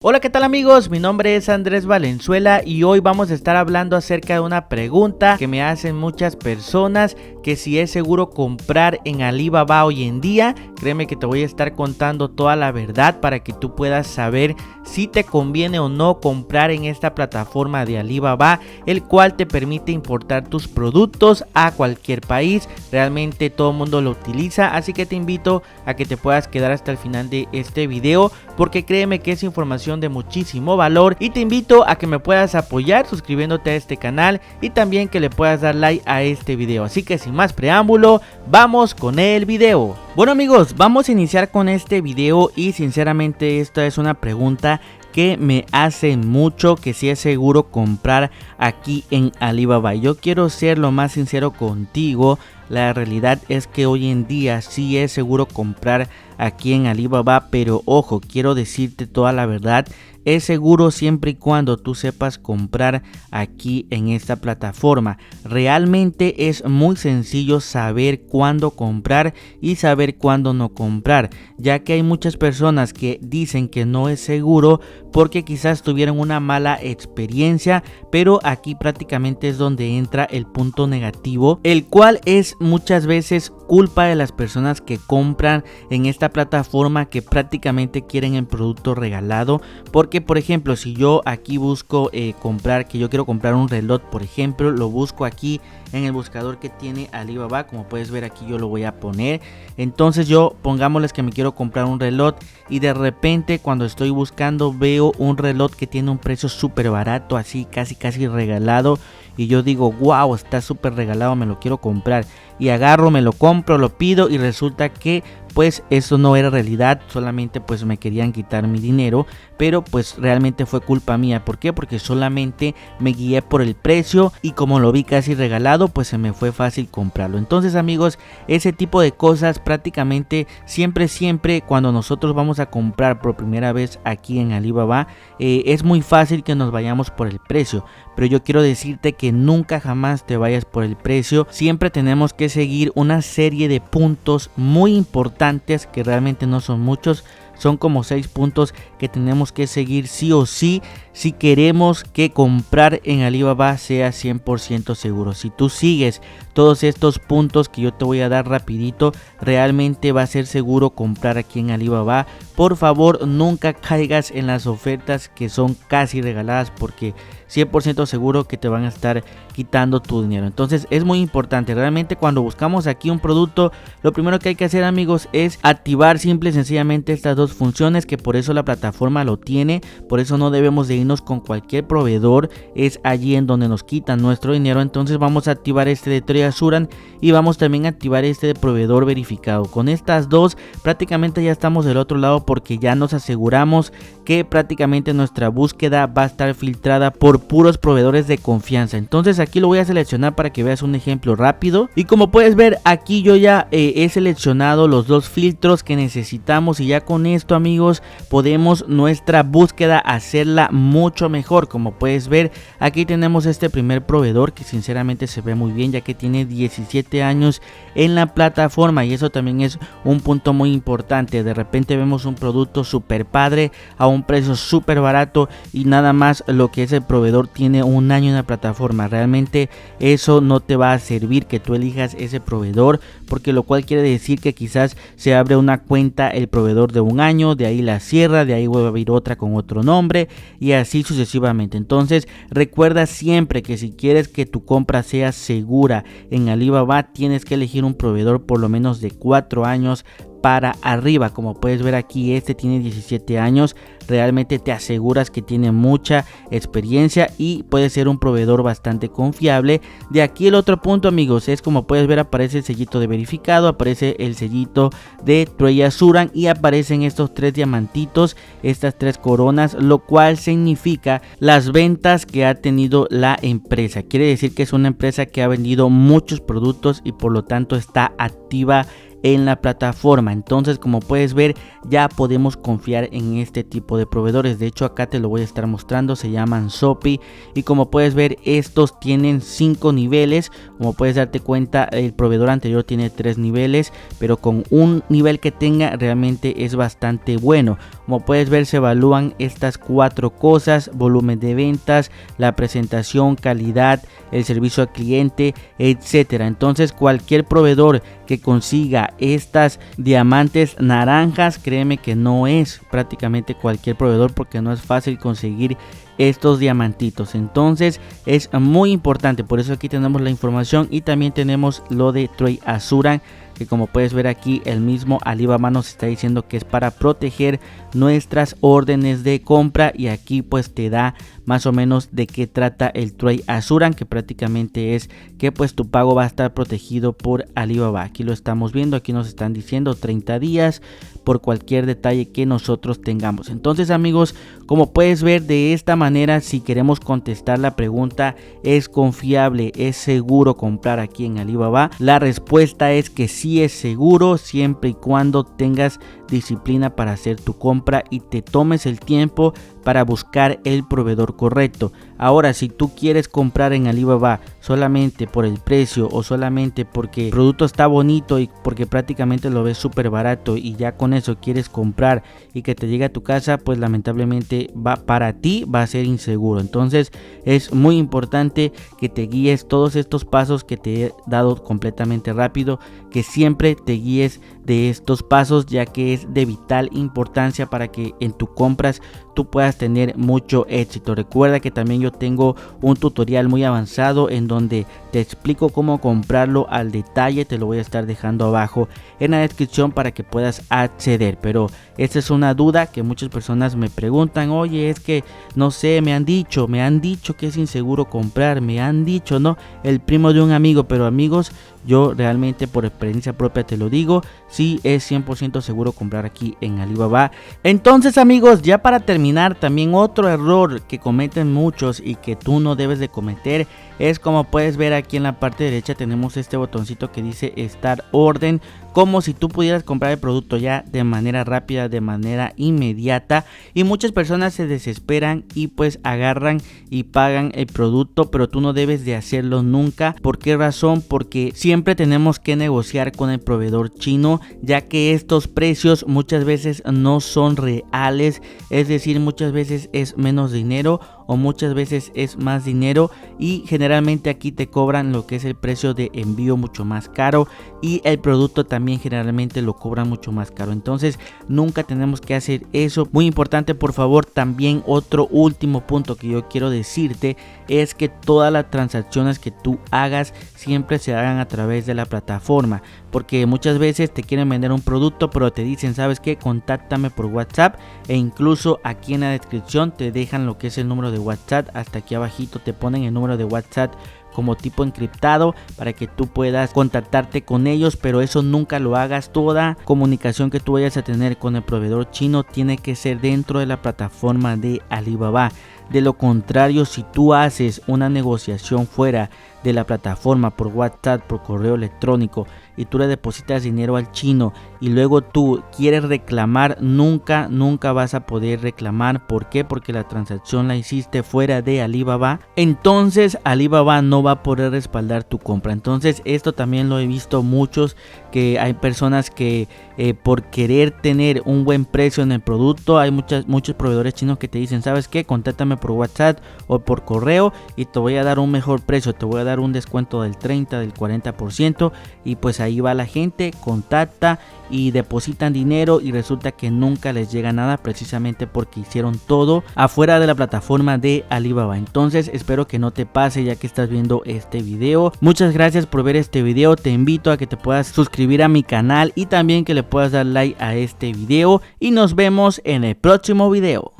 Hola, ¿qué tal amigos? Mi nombre es Andrés Valenzuela y hoy vamos a estar hablando acerca de una pregunta que me hacen muchas personas, que si es seguro comprar en Alibaba hoy en día. Créeme que te voy a estar contando toda la verdad para que tú puedas saber si te conviene o no comprar en esta plataforma de Alibaba, el cual te permite importar tus productos a cualquier país. Realmente todo el mundo lo utiliza, así que te invito a que te puedas quedar hasta el final de este video, porque créeme que es información de muchísimo valor, y te invito a que me puedas apoyar suscribiéndote a este canal y también que le puedas dar like a este video. Así que sin más preámbulo, vamos con el video. Bueno amigos, vamos a iniciar con este video y sinceramente esta es una pregunta que me hacen mucho, que si es seguro comprar aquí en Alibaba. Yo quiero ser lo más sincero contigo. La realidad es que hoy en día sí es seguro comprar aquí en Alibaba, pero ojo, quiero decirte toda la verdad. Es seguro siempre y cuando tú sepas comprar aquí en esta plataforma. Realmente es muy sencillo saber cuándo comprar y saber cuándo no comprar, ya que hay muchas personas que dicen que no es seguro porque quizás tuvieron una mala experiencia, pero aquí prácticamente es donde entra el punto negativo, el cual es muchas veces culpa de las personas que compran en esta plataforma, que prácticamente quieren el producto regalado. Porque por ejemplo, si yo aquí busco comprar, que yo quiero comprar un reloj, por ejemplo, lo busco aquí en el buscador que tiene Alibaba, como puedes ver aquí yo lo voy a poner. Entonces yo, pongámosles que me quiero comprar un reloj y de repente cuando estoy buscando veo un reloj que tiene un precio súper barato, así casi regalado, y yo digo wow, está súper regalado, me lo quiero comprar, y agarro, me lo compro, lo pido y resulta que pues eso no era realidad, solamente pues me querían quitar mi dinero, pero pues realmente fue culpa mía. ¿Por qué? Porque solamente me guié por el precio y como lo vi casi regalado, pues se me fue fácil comprarlo. Entonces amigos, ese tipo de cosas prácticamente siempre cuando nosotros vamos a comprar por primera vez aquí en Alibaba, es muy fácil que nos vayamos por el precio, pero yo quiero decirte que nunca jamás te vayas por el precio. Siempre tenemos que seguir una serie de puntos muy importantes, que realmente no son muchos, son como 6 puntos que tenemos que seguir sí o sí si queremos que comprar en Alibaba sea 100% seguro. Si tú sigues todos estos puntos que yo te voy a dar rapidito, realmente va a ser seguro comprar aquí en Alibaba. Por favor, nunca caigas en las ofertas que son casi regaladas, porque 100% seguro que te van a estar quitando tu dinero. Entonces es muy importante, realmente cuando buscamos aquí un producto, lo primero que hay que hacer amigos es activar simple y sencillamente estas dos funciones, que por eso la plataforma lo tiene. Por eso no debemos de irnos con cualquier proveedor, es allí en donde nos quitan nuestro dinero. Entonces vamos a activar este de Troy Azuran y vamos también a activar este de proveedor verificado. Con estas dos prácticamente ya estamos del otro lado, porque ya nos aseguramos que prácticamente nuestra búsqueda va a estar filtrada por puros proveedores de confianza. Entonces aquí lo voy a seleccionar para que veas un ejemplo rápido, y como puedes ver aquí yo ya he seleccionado los dos filtros que necesitamos, y ya con esto amigos podemos nuestra búsqueda hacerla mucho mejor. Como puedes ver aquí tenemos este primer proveedor que sinceramente se ve muy bien, ya que tiene 17 años en la plataforma, y eso también es un punto muy importante. De repente vemos un producto súper padre a un precio súper barato y nada más lo que es el proveedor tiene un año en la plataforma. Realmente eso no te va a servir que tú elijas ese proveedor, porque lo cual quiere decir que quizás se abre una cuenta el proveedor de un año, de ahí la cierra, de ahí vuelve a abrir otra con otro nombre y así sucesivamente. Entonces recuerda siempre que si quieres que tu compra sea segura en Alibaba, tienes que elegir un proveedor por lo menos de 4 años para arriba. Como puedes ver aquí, este tiene 17 años, realmente te aseguras que tiene mucha experiencia y puede ser un proveedor bastante confiable. De aquí el otro punto amigos es, como puedes ver, aparece el sellito de verificado, aparece el sellito de Troy Azuran y aparecen estos 3 diamantitos, estas 3 coronas, lo cual significa las ventas que ha tenido la empresa. Quiere decir que es una empresa que ha vendido muchos productos y por lo tanto está activa en la plataforma. Entonces, como puedes ver, ya podemos confiar en este tipo de proveedores. De hecho, acá te lo voy a estar mostrando, se llaman Shopee, y como puedes ver, estos tienen 5 niveles. Como puedes darte cuenta, el proveedor anterior tiene 3 niveles, pero con un nivel que tenga realmente es bastante bueno. Como puedes ver, se evalúan estas 4 cosas: volumen de ventas, la presentación, calidad, el servicio al cliente, etcétera. Entonces, cualquier proveedor que consiga estas diamantes naranjas, créeme que no es prácticamente cualquier proveedor, porque no es fácil conseguir estos diamantitos. Entonces es muy importante, por eso aquí tenemos la información, y también tenemos lo de Trade Assurance, que como puedes ver aquí, el mismo Alibaba nos está diciendo que es para proteger nuestras órdenes de compra, y aquí pues te da más o menos de qué trata el Trade Assurance, que prácticamente es que pues tu pago va a estar protegido por Alibaba. Aquí lo estamos viendo, aquí nos están diciendo 30 días por cualquier detalle que nosotros tengamos. Entonces, amigos, como puedes ver, de esta manera, si queremos contestar la pregunta, ¿es confiable, es seguro comprar aquí en Alibaba? La respuesta es que sí es seguro, siempre y cuando tengas disciplina para hacer tu compra y te tomes el tiempo para buscar el proveedor correcto. Ahora, si tú quieres comprar en Alibaba solamente por el precio, o solamente porque el producto está bonito y porque prácticamente lo ves súper barato, y ya con eso quieres comprar y que te llegue a tu casa, pues lamentablemente para ti va a ser inseguro. Entonces es muy importante que te guíes todos estos pasos que te he dado completamente rápido, que siempre te guíes de estos pasos, ya que es de vital importancia para que en tus compras tú puedas tener mucho éxito. Recuerda que también yo tengo un tutorial muy avanzado en donde te explico cómo comprarlo al detalle. Te lo voy a estar dejando abajo en la descripción para que puedas acceder. Pero esta es una duda que muchas personas me preguntan: oye, es que no sé, me han dicho que es inseguro comprar, me han dicho, no, el primo de un amigo. Pero amigos, yo realmente por experiencia propia te lo digo, sí es 100% seguro comprar aquí en Alibaba. Entonces, amigos, ya para terminar, también otro error que cometen muchos y que tú no debes de cometer es, como puedes ver aquí en la parte derecha, tenemos este botoncito que dice Start Orden, como si tú pudieras comprar el producto ya de manera rápida, de manera inmediata, y muchas personas se desesperan y pues agarran y pagan el producto, pero tú no debes de hacerlo nunca. ¿Por qué razón? Porque siempre tenemos que negociar con el proveedor chino, ya que estos precios muchas veces no son reales, es decir, muchas veces es menos dinero o muchas veces es más dinero, y generalmente aquí te cobran lo que es el precio de envío mucho más caro, y el producto también generalmente lo cobran mucho más caro. Entonces nunca tenemos que hacer eso, muy importante. Por favor, también otro último punto que yo quiero decirte es que todas las transacciones que tú hagas siempre se hagan a través de la plataforma, porque muchas veces te quieren vender un producto pero te dicen: ¿sabes qué? Contáctame por WhatsApp, e incluso aquí en la descripción te dejan lo que es el número de WhatsApp. Hasta aquí abajito te ponen el número de WhatsApp como tipo encriptado para que tú puedas contactarte con ellos, pero eso nunca lo hagas. Toda comunicación que tú vayas a tener con el proveedor chino tiene que ser dentro de la plataforma de Alibaba. De lo contrario, si tú haces una negociación fuera de la plataforma por WhatsApp, por correo electrónico, y tú le depositas dinero al chino y luego tú quieres reclamar, nunca vas a poder reclamar. ¿Por qué? Porque la transacción la hiciste fuera de Alibaba. Entonces Alibaba no va a poder respaldar tu compra. Entonces esto también lo he visto muchos, que hay personas que por querer tener un buen precio en el producto, hay muchos proveedores chinos que te dicen: ¿sabes qué? Contáctame por WhatsApp o por correo y te voy a dar un mejor precio, te voy a dar un descuento del 30, del 40%, y pues ahí va la gente, contacta y depositan dinero, y resulta que nunca les llega nada, precisamente porque hicieron todo afuera de la plataforma de Alibaba. Entonces espero que no te pase, ya que estás viendo este video. Muchas gracias por ver este video, te invito a que te puedas suscribir a mi canal y también que le puedas dar like a este video, y nos vemos en el próximo video.